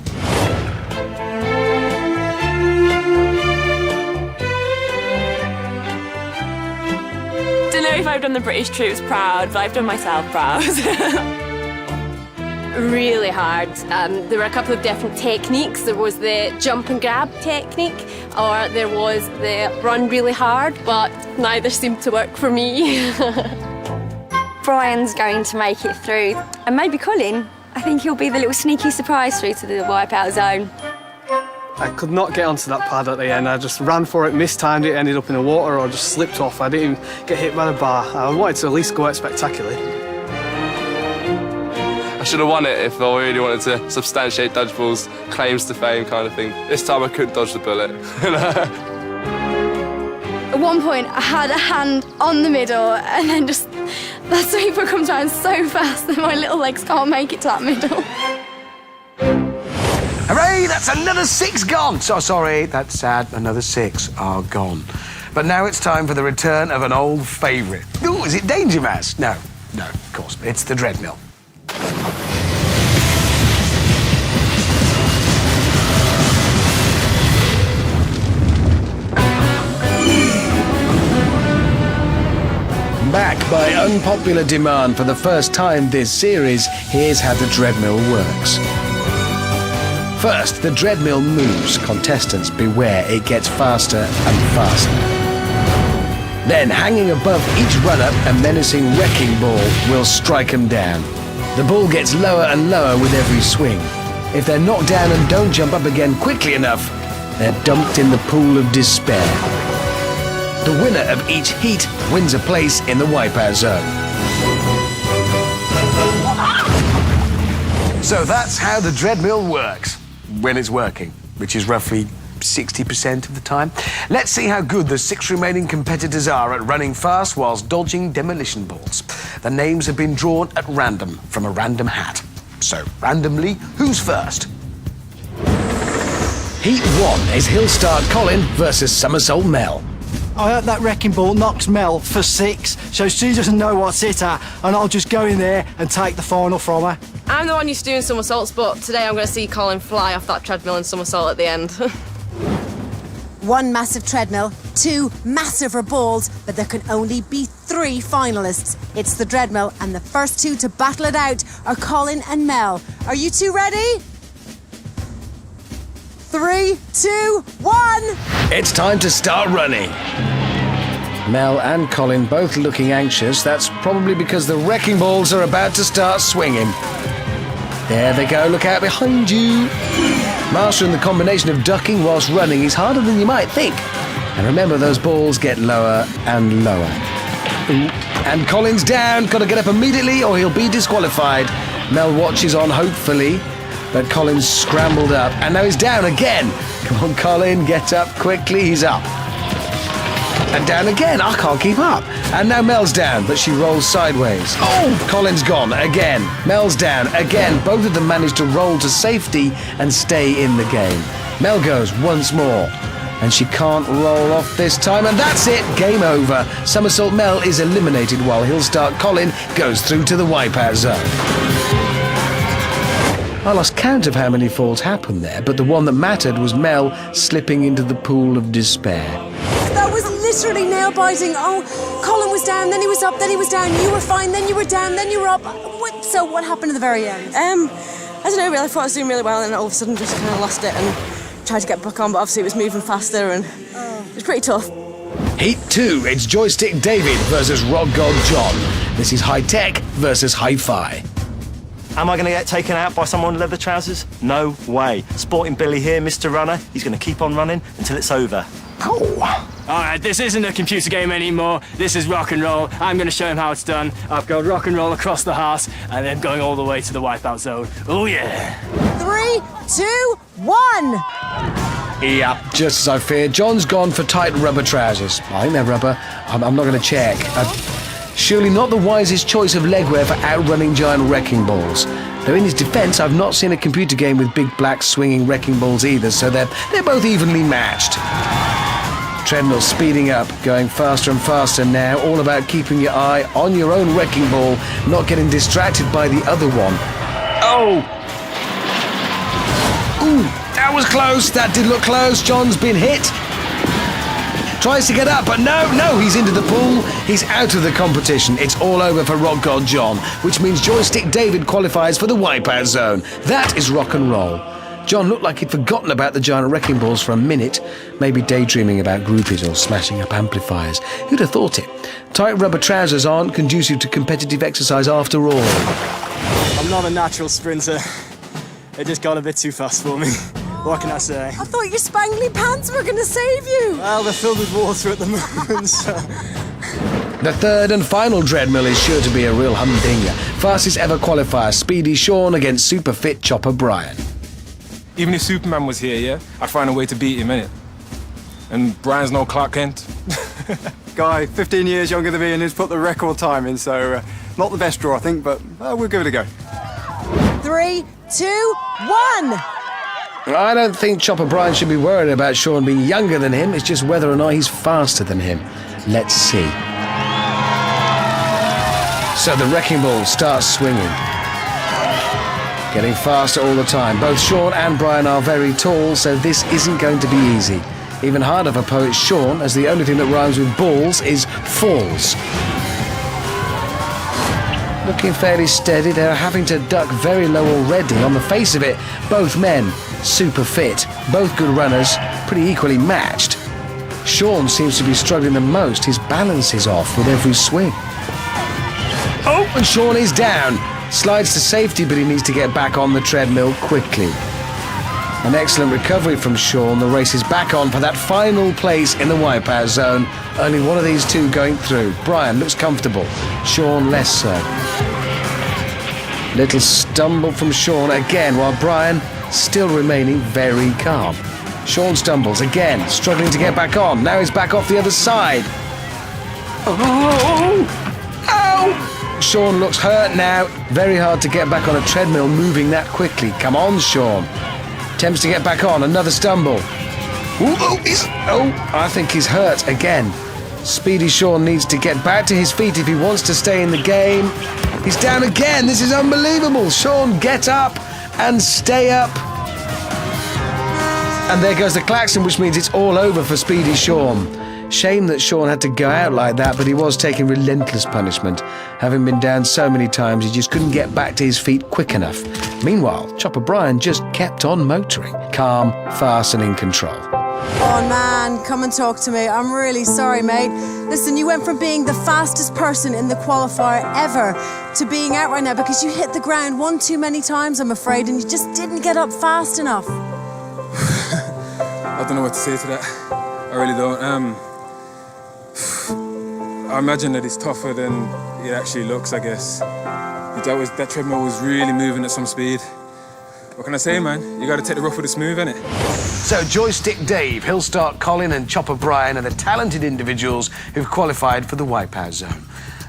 Don't know if I've done the British troops proud, but I've done myself proud. Really hard. There were a couple of different techniques. There was the jump and grab technique, or there was the run really hard, but neither seemed to work for me. Brian's going to make it through, and maybe Colin. I think he'll be the little sneaky surprise through to the Wipeout Zone. I could not get onto that pad at the end. I just ran for it, mistimed it, ended up in the water or just slipped off. I didn't even get hit by the bar. I wanted to at least go out spectacularly. I should have won it if I really wanted to substantiate Dodgeball's claims to fame kind of thing. This time I couldn't dodge the bullet. At one point, I had a hand on the middle, and then just that sweeper comes around so fast that my little legs can't make it to that middle. Hooray, that's another 6 gone. So sorry, that's sad, another 6 are gone. But now it's time for the return of an old favourite. Ooh, is it Danger Mouse? No, of course, it's the Dreadmill. Back by unpopular demand for the first time this series, here's how the Dreadmill works. First, the Dreadmill moves. Contestants, beware, it gets faster and faster. Then, hanging above each run-up, a menacing wrecking ball will strike them down. The ball gets lower and lower with every swing. If they're knocked down and don't jump up again quickly enough, they're dumped in the pool of despair. The winner of each heat wins a place in the Wipeout Zone. So that's how the Dreadmill works, when it's working, which is roughly 60% of the time. Let's see how good the 6 remaining competitors are at running fast whilst dodging demolition balls. The names have been drawn at random from a random hat. So, randomly, who's first? Heat 1 is Hill Start Colin versus Somersault Mel. I hope that wrecking ball knocks Mel for 6, so she doesn't know what's hit her, and I'll just go in there and take the final from her. I'm the one used to doing somersaults, but today I'm going to see Colin fly off that treadmill and somersault at the end. 1 massive treadmill, 2 massive balls, but there can only be 3 finalists. It's the Dreadmill, and the first 2 to battle it out are Colin and Mel. Are you 2 ready? 3, 2, 1! It's time to start running. Mel and Colin both looking anxious. That's probably because the wrecking balls are about to start swinging. There they go, look out behind you. Mastering the combination of ducking whilst running is harder than you might think. And remember, those balls get lower and lower. Ooh. And Colin's down, got to get up immediately or he'll be disqualified. Mel watches on, hopefully, but Colin's scrambled up and now he's down again. Come on, Colin, get up quickly, he's up. And down again, I can't keep up. And now Mel's down, but she rolls sideways. Oh, Colin's gone again. Mel's down again. Both of them manage to roll to safety and stay in the game. Mel goes once more, and she can't roll off this time, and that's it, game over. Somersault Mel is eliminated while Hill Start Colin goes through to the Wipeout Zone. I lost count of how many falls happened there, but the one that mattered was Mel slipping into the pool of despair. That was literally nail-biting. Oh, Colin was down, then he was up, then he was down. You were fine, then you were down, then you were up. So what happened at the very end? I don't know, really. I thought I was doing really well, and then all of a sudden just kind of lost it and tried to get back on, but obviously it was moving faster, and it was pretty tough. Heat 2, it's Joystick David versus Rock God John. This is High Tech versus Hi-Fi. Am I going to get taken out by someone in leather trousers? No way. Sporting Billy here, Mr. Runner. He's going to keep on running until it's over. Oh. All right, this isn't a computer game anymore. This is rock and roll. I'm going to show him how it's done. I've got rock and roll across the heart and then going all the way to the Wipeout Zone. Oh, yeah. 3, 2, 1! Yeah, just as I feared. John's gone for tight rubber trousers. I think they're rubber. I'm not going to check. Surely not the wisest choice of legwear for outrunning giant wrecking balls. Though in his defence, I've not seen a computer game with big black swinging wrecking balls either, so they're both evenly matched. Treadmill speeding up, going faster and faster now, all about keeping your eye on your own wrecking ball, not getting distracted by the other one. Oh! Ooh, that was close, that did look close. John's been hit. Tries to get up, but no, he's into the pool. He's out of the competition. It's all over for Rock God John, which means Joystick David qualifies for the Wipeout Zone. That is rock and roll. John looked like he'd forgotten about the giant wrecking balls for a minute, maybe daydreaming about groupies or smashing up amplifiers. Who'd have thought it? Tight rubber trousers aren't conducive to competitive exercise after all. I'm not a natural sprinter. It just got a bit too fast for me. What can I say? I thought your spangly pants were going to save you. Well, they're filled with water at the moment, so... The third and final Dreadmill is sure to be a real humdinger. Fastest ever qualifier, Speedy Sean against super fit Chopper Brian. Even if Superman was here, yeah, I'd find a way to beat him, innit? And Brian's no Clark Kent. Guy, 15 years younger than me and has put the record time in, so not the best draw, I think, but we'll give it a go. 3, 2, 1! I don't think Chopper Brian should be worried about Sean being younger than him. It's just whether or not he's faster than him. Let's see. So the wrecking ball starts swinging. Getting faster all the time. Both Sean and Brian are very tall, so this isn't going to be easy. Even harder for poet Sean, as the only thing that rhymes with balls is falls. Looking fairly steady, they're having to duck very low already. On the face of it, both men, super fit, both good runners, pretty equally matched. Sean seems to be struggling the most. His balance is off with every swing. Oh, and Sean is down. Slides to safety, but he needs to get back on the treadmill quickly. An excellent recovery from Sean. The race is back on for that final place in the Wipeout Zone. Only one of these 2 going through. Brian looks comfortable. Sean less so. Little stumble from Sean again, while Brian still remaining very calm. Sean stumbles again, struggling to get back on. Now he's back off the other side. Oh! Ow! Sean looks hurt now. Very hard to get back on a treadmill moving that quickly. Come on, Sean. Attempts to get back on. Another stumble. I think he's hurt again. Speedy Sean needs to get back to his feet if he wants to stay in the game. He's down again. This is unbelievable. Sean, get up and stay up. And there goes the klaxon, which means it's all over for Speedy Sean. Shame that Sean had to go out like that, but he was taking relentless punishment. Having been down so many times, he just couldn't get back to his feet quick enough. Meanwhile, Chopper Brian just kept on motoring, calm, fast and in control. Oh man, come and talk to me. I'm really sorry, mate. Listen, you went from being the fastest person in the qualifier ever to being out right now because you hit the ground one too many times, I'm afraid, and you just didn't get up fast enough. I don't know what to say to that. I really don't. I imagine that it's tougher than it actually looks, I guess. That treadmill was really moving at some speed. What can I say, man? You got to take the rough with the smooth, innit? So Joystick Dave, Hillstart Colin and Chopper Brian are the talented individuals who've qualified for the Wipeout Zone.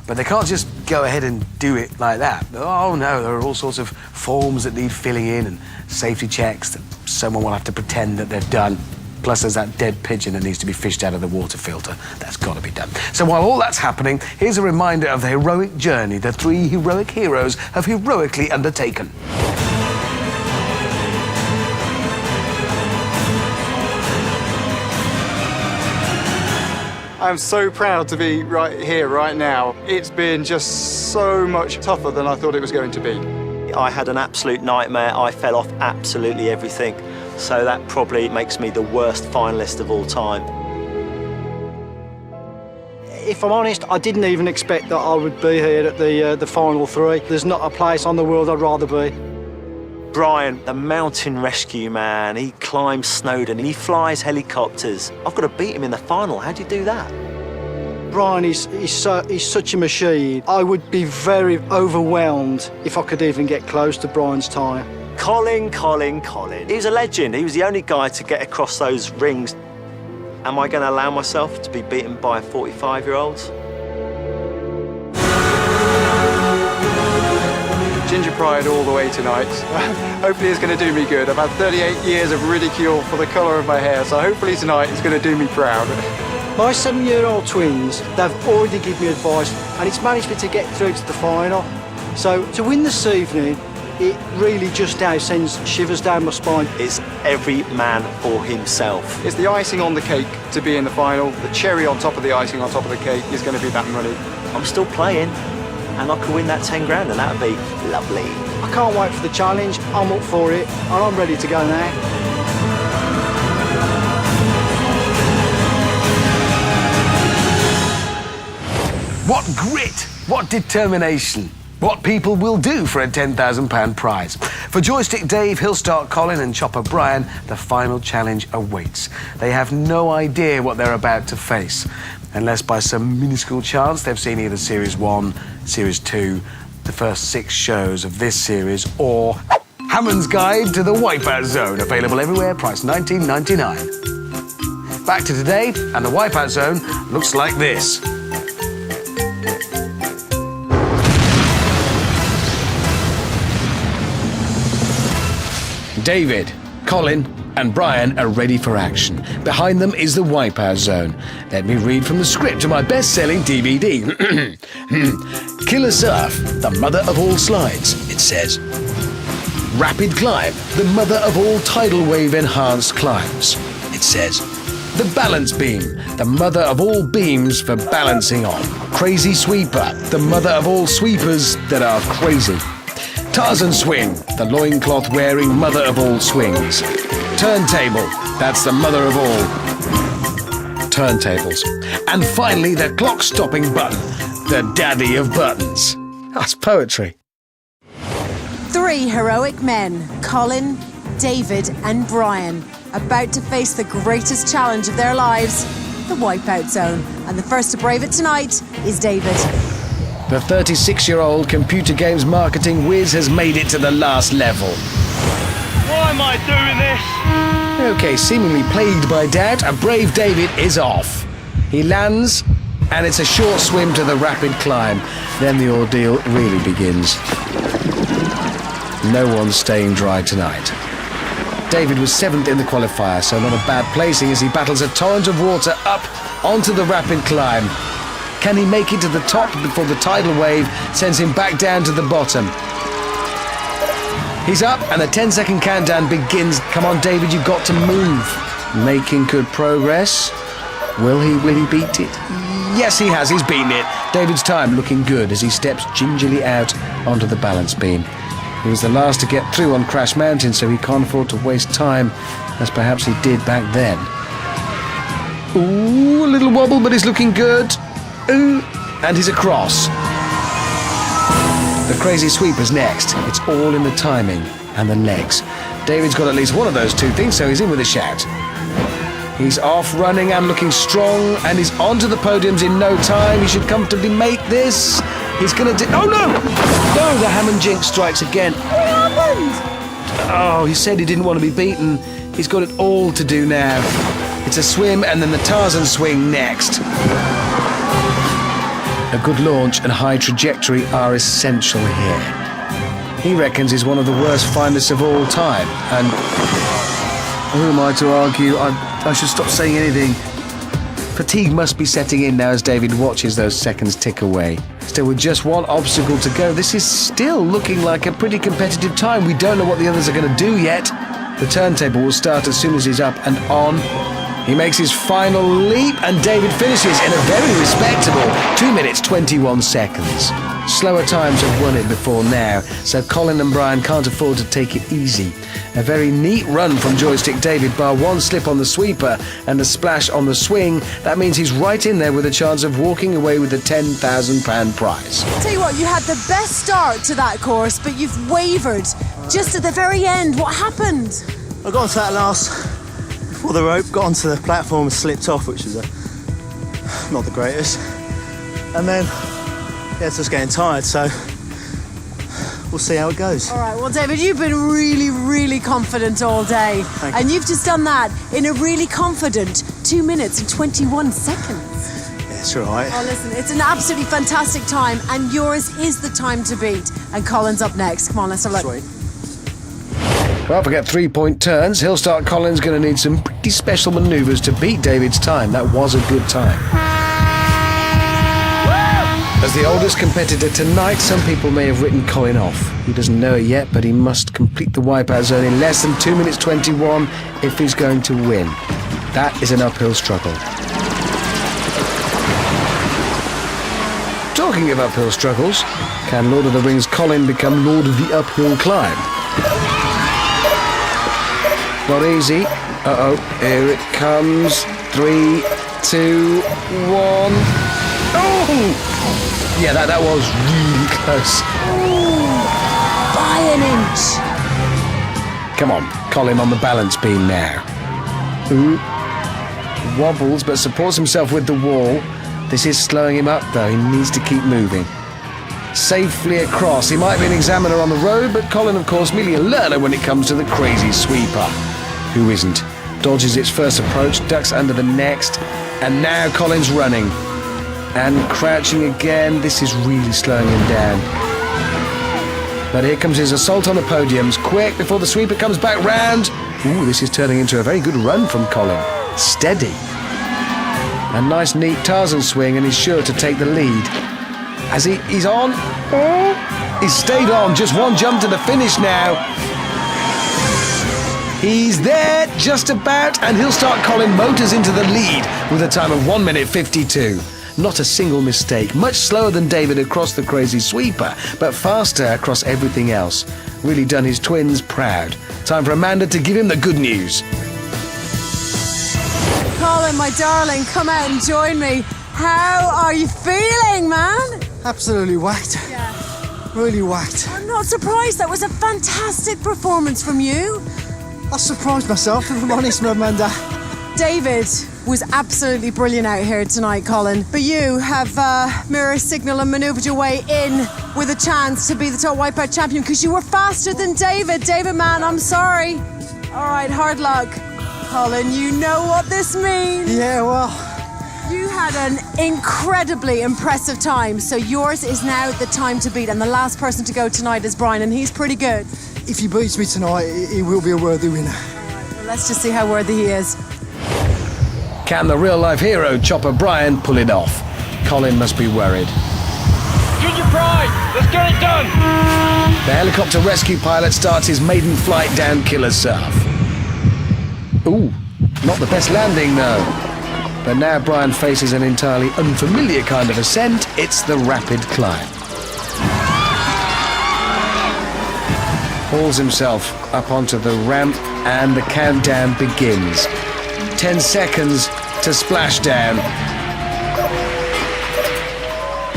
But they can't just go ahead and do it like that. Oh no, there are all sorts of forms that need filling in and safety checks that someone will have to pretend that they've done. Plus there's that dead pigeon that needs to be fished out of the water filter. That's got to be done. So while all that's happening, here's a reminder of the heroic journey the three heroic heroes have heroically undertaken. I'm so proud to be right here, right now. It's been just so much tougher than I thought it was going to be. I had an absolute nightmare. I fell off absolutely everything. So that probably makes me the worst finalist of all time. If I'm honest, I didn't even expect that I would be here at the final three. There's not a place on the world I'd rather be. Brian, the mountain rescue man, he climbs Snowdon, he flies helicopters. I've got to beat him in the final. How do you do that? Brian is such a machine. I would be very overwhelmed if I could even get close to Brian's time. Colin. He was a legend. He was the only guy to get across those rings. Am I going to allow myself to be beaten by a 45-year-old? Ginger pride all the way tonight. Hopefully it's going to do me good. I've had 38 years of ridicule for the colour of my hair, so hopefully tonight it's going to do me proud. My 7-year-old twins, they've already given me advice, and it's managed me to get through to the final. So to win this evening, it really just now sends shivers down my spine. It's every man for himself. It's the icing on the cake to be in the final. The cherry on top of the icing on top of the cake is going to be that money. I'm still playing, and I could win that 10 grand, and that would be lovely. I can't wait for the challenge. I'm up for it, and I'm ready to go now. What grit, what determination, what people will do for a £10,000 prize. For Joystick Dave, Hillstart Colin and Chopper Brian, the final challenge awaits. They have no idea what they're about to face, unless by some minuscule chance they've seen either Series 1, Series 2, the first 6 shows of this series, or Hammond's Guide to the Wipeout Zone, available everywhere, priced $19.99. Back to today, and the Wipeout Zone looks like this. David, Colin and Brian are ready for action. Behind them is the Wipeout Zone. Let me read from the script of my best-selling DVD. Killer Surf, the mother of all slides, it says. Rapid Climb, the mother of all tidal wave enhanced climbs, it says. The Balance Beam, the mother of all beams for balancing on. Crazy Sweeper, the mother of all sweepers that are crazy. Tarzan Swing, the loincloth-wearing mother of all swings. Turntable, that's the mother of all turntables. And finally, the clock-stopping button, the daddy of buttons. That's poetry. 3 heroic men, Colin, David and Brian, about to face the greatest challenge of their lives, the Wipeout Zone. And the first to brave it tonight is David. The 36-year-old computer games marketing whiz has made it to the last level. Why am I doing this? Okay, seemingly plagued by doubt, a brave David is off. He lands, and it's a short swim to the rapid climb. Then the ordeal really begins. No one's staying dry tonight. David was 7th in the qualifier, so not a bad placing as he battles a torrent of water up onto the rapid climb. Can he make it to the top before the tidal wave sends him back down to the bottom? He's up and the 10-second countdown begins. Come on, David, you've got to move. Making good progress. Will he beat it? Yes, he has. He's beaten it. David's time looking good as he steps gingerly out onto the balance beam. He was the last to get through on Crash Mountain, so he can't afford to waste time, as perhaps he did back then. Ooh, a little wobble, but he's looking good. Ooh, and he's across. The crazy sweeper's next. It's all in the timing and the legs. David's got at least one of those two things, so he's in with a shout. He's off running and looking strong, and he's onto the podiums in no time. He should comfortably make this. He's gonna do... Oh no! No, the Hammond jinx strikes again. What happened? Oh, he said he didn't want to be beaten. He's got it all to do now. It's a swim and then the Tarzan swing next. A good launch and high trajectory are essential here. He reckons he's one of the worst finalists of all time, and who am I to argue? I should stop saying anything. Fatigue must be setting in now as David watches those seconds tick away. Still with just one obstacle to go, this is still looking like a pretty competitive time. We don't know what the others are going to do yet. The turntable will start as soon as he's up and on. He makes his final leap and David finishes in a very respectable 2 minutes 21 seconds. Slower times have won it before now, so Colin and Brian can't afford to take it easy. A very neat run from Joystick David, bar one slip on the sweeper and a splash on the swing. That means he's right in there with a chance of walking away with the £10,000 prize. I'll tell you what, you had the best start to that course, but you've wavered just at the very end. What happened? I got onto that last before the rope, got onto the platform and slipped off, which is not the greatest. And then, yeah, it's just getting tired, so we'll see how it goes. All right, well, David, you've been really, really confident all day. Thank you. And you've just done that in a really confident 2 minutes and 21 seconds. Yeah, it's all right. Oh, listen, it's an absolutely fantastic time, and yours is the time to beat. And Colin's up next. Come on, let's have a look. Sweet. Well, forget 3-point turns. He'll start Colin's going to need some pretty special manoeuvres to beat David's time. That was a good time. As the oldest competitor tonight, some people may have written Colin off. He doesn't know it yet, but he must complete the Wipeout Zone in less than 2 minutes 21 if he's going to win. That is an uphill struggle. Talking of uphill struggles, can Lord of the Rings Colin become Lord of the Uphill Climb? Not easy. Uh-oh, here it comes. 3, 2, 1. Oh! Yeah, that was really close. By an inch. Come on, Colin on the balance beam now. Ooh. Wobbles, but supports himself with the wall. This is slowing him up, though. He needs to keep moving. Safely across. He might be an examiner on the road, but Colin, of course, merely a learner when it comes to the crazy sweeper. Who isn't? Dodges its first approach, ducks under the next, and now Colin's running. And crouching again. This is really slowing him down. But here comes his assault on the podiums. Quick, before the sweeper comes back round. Ooh, this is turning into a very good run from Colin. Steady. A nice, neat Tarzan swing, and he's sure to take the lead. As he's on. He's stayed on. Just one jump to the finish now. He's there, just about, and he'll start Colin Motors into the lead with a time of 1 minute 52. Not a single mistake. Much slower than David across the crazy sweeper, but faster across everything else. Really done his twins proud. Time for Amanda to give him the good news. Colin, my darling, come out and join me. How are you feeling, man? Absolutely whacked. Yeah. Really whacked. I'm not surprised. That was a fantastic performance from you. I surprised myself, if I'm honest, Amanda. David, was absolutely brilliant out here tonight, Colin. But you have mirror signal and manoeuvred your way in with a chance to be the Total Wipeout champion because you were faster than David. David, man, I'm sorry. All right, hard luck. Colin, you know what this means. Yeah, well... You had an incredibly impressive time, so yours is now the time to beat. And the last person to go tonight is Brian, and he's pretty good. If he beats me tonight, he will be a worthy winner. Well, let's just see how worthy he is. Can the real-life hero, Chopper Brian, pull it off? Colin must be worried. Ginger Pride, let's get it done. The helicopter rescue pilot starts his maiden flight down Killer Surf. Ooh, not the best landing, though. But now Brian faces an entirely unfamiliar kind of ascent. It's the rapid climb. Hauls himself up onto the ramp and the countdown begins. 10 seconds to splashdown.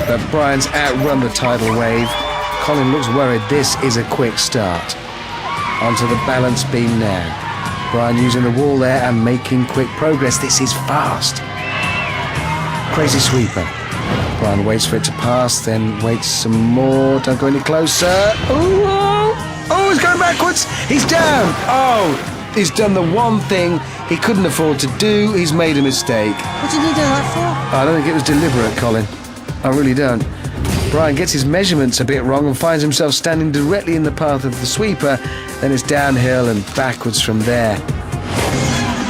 But Brian's outrun the tidal wave. Colin looks worried. This is a quick start. Onto the balance beam now. Brian using the wall there and making quick progress. This is fast. Crazy sweeper. Brian waits for it to pass, then waits some more. Don't go any closer. Oh, he's going backwards. He's down. Oh, he's done the one thing he couldn't afford to do. He's made a mistake. What did he do that for? I don't think it was deliberate, Colin. I really don't. Brian gets his measurements a bit wrong and finds himself standing directly in the path of the sweeper. Then it's downhill and backwards from there.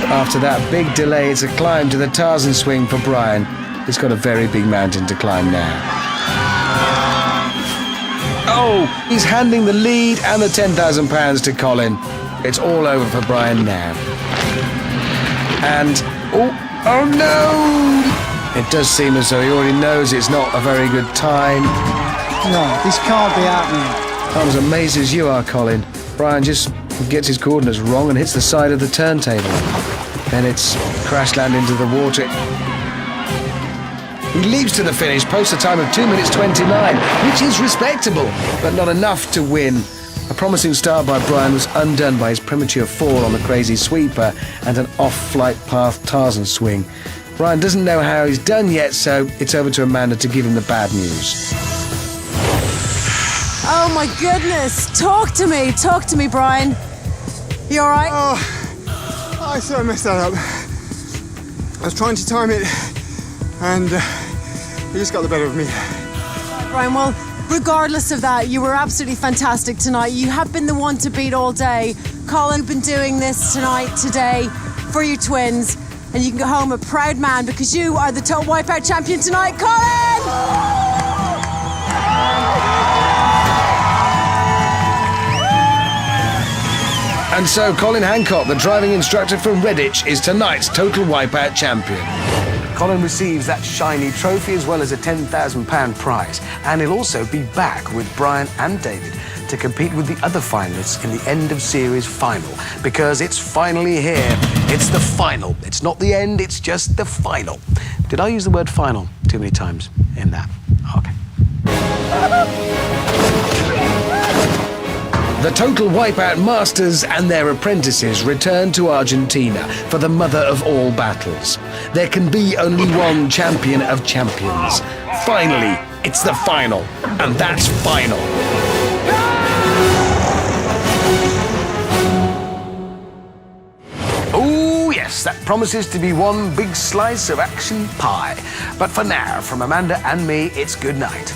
After that big delay, it's a climb to the Tarzan swing for Brian. He's got a very big mountain to climb now. Oh, he's handing the lead and the £10,000 to Colin. It's all over for Brian now. And, oh no! It does seem as though he already knows it's not a very good time. No, this can't be happening. I'm as amazed as you are, Colin. Brian just gets his coordinates wrong and hits the side of the turntable. Then it's crash land into the water. He leaps to the finish, posts a time of 2 minutes 29, which is respectable, but not enough to win. A promising start by Brian was undone by his premature fall on the crazy sweeper and an off-flight path Tarzan swing. Brian doesn't know how he's done yet, so it's over to Amanda to give him the bad news. Oh my goodness! Talk to me, Brian. You all right? Oh, I sort of messed that up. I was trying to time it, and he just got the better of me. Brian, well, regardless of that, you were absolutely fantastic tonight. You have been the one to beat all day. Colin, been doing this today, for your twins, and you can go home a proud man because you are the Total Wipeout champion tonight, Colin! And so Colin Hancock, the driving instructor from Redditch, is tonight's Total Wipeout champion. Colin receives that shiny trophy as well as a £10,000 prize, and he'll also be back with Brian and David to compete with the other finalists in the end of series final, because it's finally here. It's the final. It's not the end, it's just the final. Did I use the word final too many times in that? Okay. The Total Wipeout masters and their apprentices return to Argentina for the mother of all battles. There can be only one champion of champions. Finally, it's the final, and that's final. Oh yes, that promises to be one big slice of action pie. But for now, from Amanda and me, it's good night.